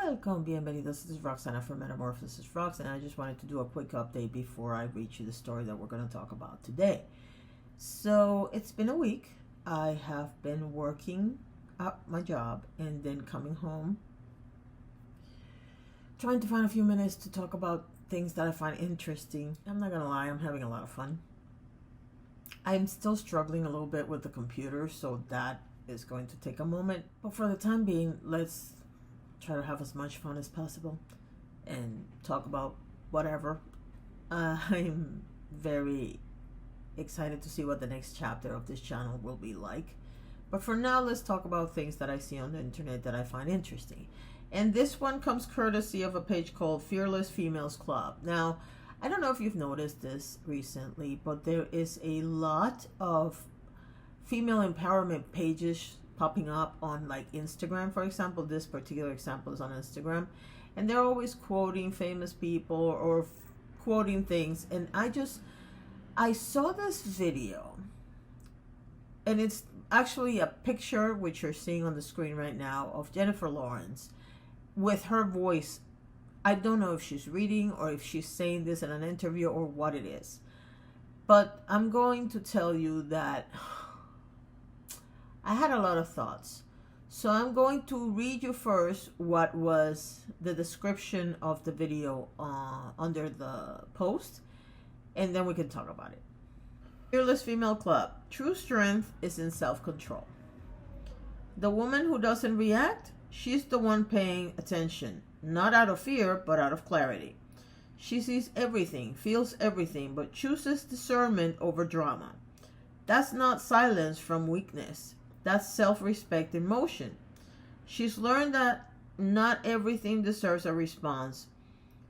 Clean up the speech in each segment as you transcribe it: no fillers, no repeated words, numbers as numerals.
Welcome, bienvenidos. This is Roxana from Metamorphosis Rocks, and I just wanted to do a quick update before I read you the story that we're going to talk about today. So it's been a week. I have been working at my job and then coming home, trying to find a few minutes to talk about things that I find interesting. I'm not going to lie, I'm having a lot of fun. I'm still struggling a little bit with the computer, so that is going to take a moment. But for the time being, let's try to have as much fun as possible and talk about whatever. I'm very excited to see what the next chapter of this channel will be like. But for now, let's talk about things that I see on the internet that I find interesting. And this one comes courtesy of a page called Fearless Females Club. Now, I don't know if you've noticed this recently, but there is a lot of female empowerment pages popping up on like Instagram, for example. This particular example is on Instagram, and they're always quoting famous people or quoting things. And I saw this video, and it's actually a picture which you're seeing on the screen right now of Jennifer Lawrence with her voice. I don't know if she's reading or if she's saying this in an interview or what it is, but I'm going to tell you that I had a lot of thoughts. So I'm going to read you first what was the description of the video under the post, and then we can talk about it. Fearless Female Club. True strength is in self-control. The woman who doesn't react, she's the one paying attention, not out of fear, but out of clarity. She sees everything, feels everything, but chooses discernment over drama. That's not silence from weakness. That's self-respect in motion. She's learned that not everything deserves a response.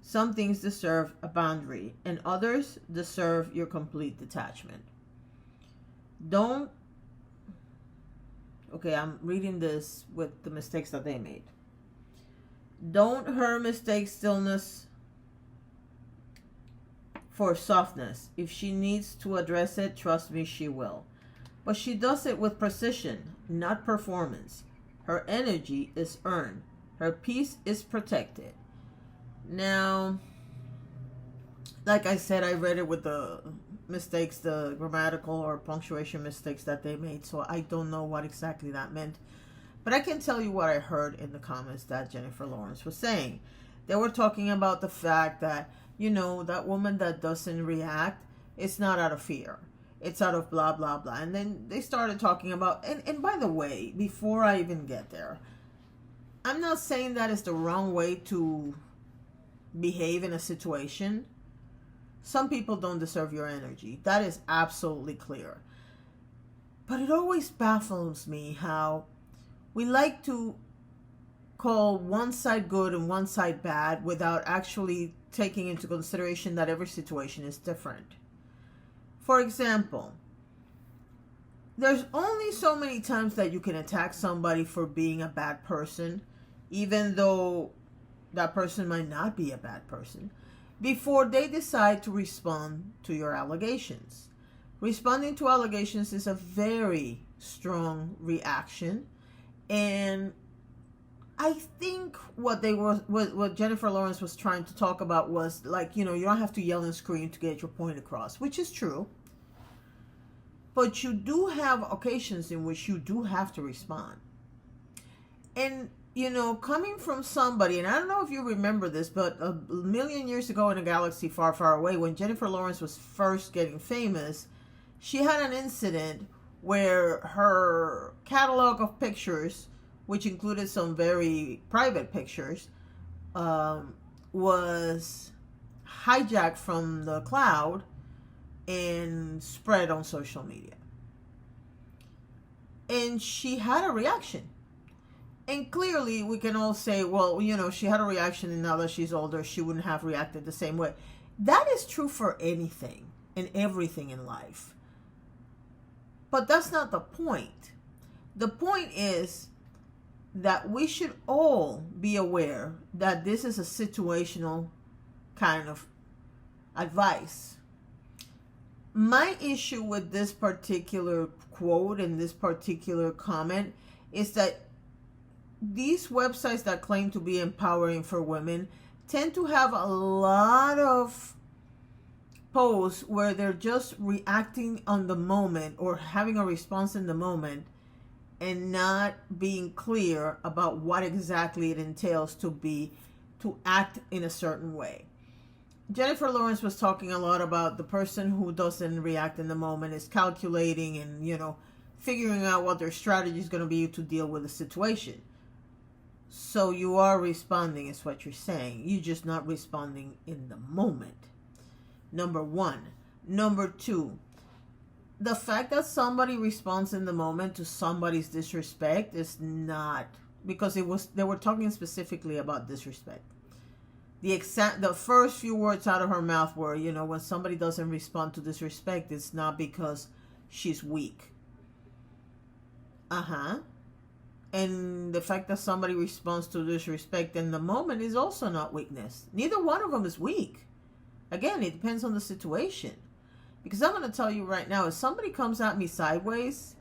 Some things deserve a boundary, and others deserve your complete detachment. Okay, I'm reading this with the mistakes that they made. Don't her mistake stillness for softness. If she needs to address it, trust me, she will. But she does it with precision, not performance. Her energy is earned. Her peace is protected. Now, like I said, I read it with the mistakes, the grammatical or punctuation mistakes that they made, so I don't know what exactly that meant. But I can tell you what I heard in the comments that Jennifer Lawrence was saying. They were talking about the fact that, you know, that woman that doesn't react, it's not out of fear. It's out of blah, blah, blah. And then they started talking about, and by the way, before I even get there, I'm not saying that is the wrong way to behave in a situation. Some people don't deserve your energy. That is absolutely clear. But it always baffles me how we like to call one side good and one side bad without actually taking into consideration that every situation is different. For example, there's only so many times that you can attack somebody for being a bad person, even though that person might not be a bad person, before they decide to respond to your allegations. Responding to allegations is a very strong reaction, and I think what Jennifer Lawrence was trying to talk about was like, you know, you don't have to yell and scream to get your point across, which is true. But you do have occasions in which you do have to respond. And, you know, coming from somebody, and I don't know if you remember this, but a million years ago in a galaxy far, far away, when Jennifer Lawrence was first getting famous, she had an incident where her catalog of pictures, which included some very private pictures, was hijacked from the cloud and spread on social media. And she had a reaction. And clearly we can all say, well, you know, she had a reaction, and now that she's older, she wouldn't have reacted the same way. That is true for anything and everything in life. But that's not the point. The point is that we should all be aware that this is a situational kind of advice. My issue with this particular quote and this particular comment is that these websites that claim to be empowering for women tend to have a lot of posts where they're just reacting on the moment or having a response in the moment and not being clear about what exactly it entails to act in a certain way. Jennifer Lawrence was talking a lot about the person who doesn't react in the moment is calculating and, figuring out what their strategy is going to be to deal with the situation. So you are responding, is what you're saying. You're just not responding in the moment. Number one. Number two, the fact that somebody responds in the moment to somebody's disrespect is not, because they were talking specifically about disrespect. The first few words out of her mouth were, when somebody doesn't respond to disrespect, it's not because she's weak. And the fact that somebody responds to disrespect in the moment is also not weakness. Neither one of them is weak. Again, it depends on the situation. Because I'm going to tell you right now, if somebody comes at me sideways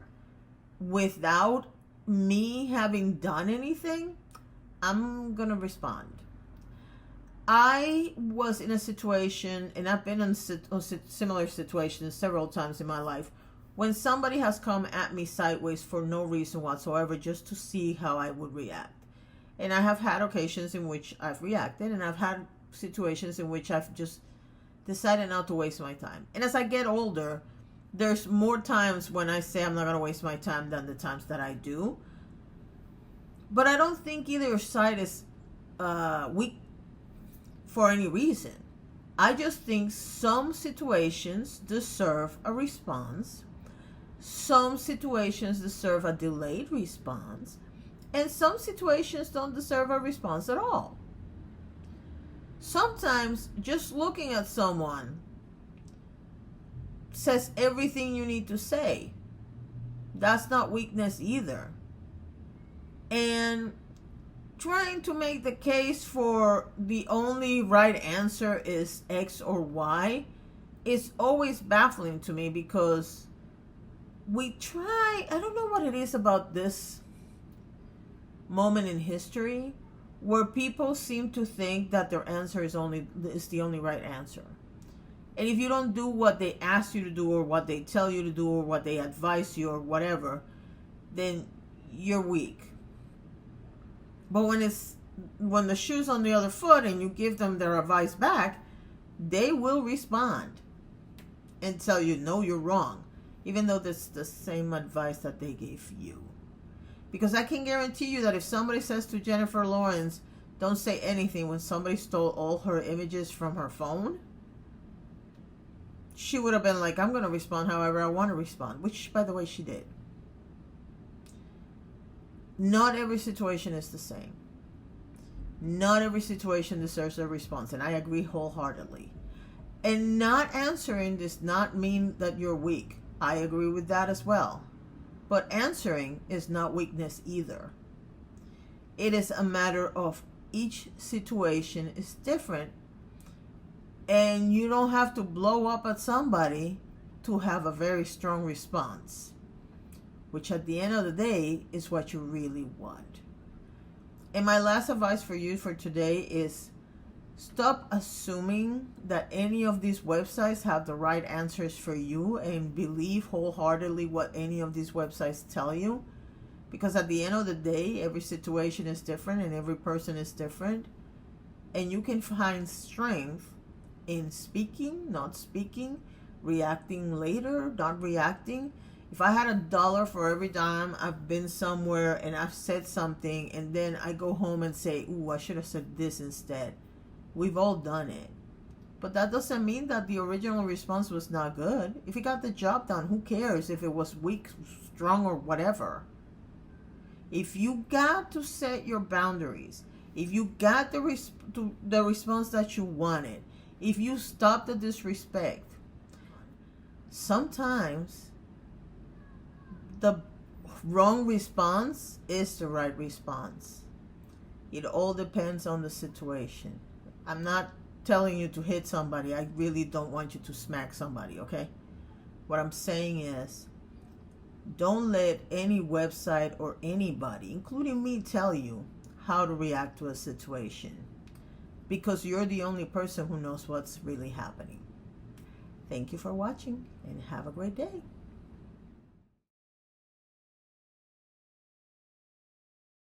without me having done anything, I'm going to respond. I was in a situation, and I've been in similar situations several times in my life, when somebody has come at me sideways for no reason whatsoever, just to see how I would react. And I have had occasions in which I've reacted, and I've had situations in which I've just decided not to waste my time. And as I get older, there's more times when I say I'm not going to waste my time than the times that I do. But I don't think either side is weak for any reason. I just think some situations deserve a response. Some situations deserve a delayed response. And some situations don't deserve a response at all. Sometimes just looking at someone says everything you need to say. That's not weakness either. And trying to make the case for the only right answer is X or Y is always baffling to me, because I don't know what it is about this moment in history where people seem to think that their answer is the only right answer. And if you don't do what they ask you to do, or what they tell you to do, or what they advise you, or whatever, then you're weak. But when the shoe's on the other foot and you give them their advice back, they will respond and tell you, no, you're wrong, even though that's the same advice that they gave you. Because I can guarantee you that if somebody says to Jennifer Lawrence, don't say anything, when somebody stole all her images from her phone, she would have been like, I'm going to respond however I want to respond, which, by the way, she did. Not every situation is the same. Not every situation deserves a response, and I agree wholeheartedly. And not answering does not mean that you're weak. I agree with that as well. But answering is not weakness either. It is a matter of each situation is different, and you don't have to blow up at somebody to have a very strong response, which at the end of the day is what you really want. And my last advice for you for today is stop assuming that any of these websites have the right answers for you, and believe wholeheartedly what any of these websites tell you. Because at the end of the day, every situation is different and every person is different. And you can find strength in speaking, not speaking, reacting later, not reacting. If I had $1 for every time I've been somewhere and I've said something, and then I go home and say, ooh, I should have said this instead. We've all done it. But that doesn't mean that the original response was not good. If you got the job done, who cares if it was weak, strong, or whatever? If you got to set your boundaries, if you got the response that you wanted, if you stop the disrespect, sometimes the wrong response is the right response. It all depends on the situation. I'm not telling you to hit somebody. I really don't want you to smack somebody, okay? What I'm saying is, Don't let any website or anybody, including me, tell you how to react to a situation, because you're the only person who knows what's really happening. Thank you for watching and have a great day.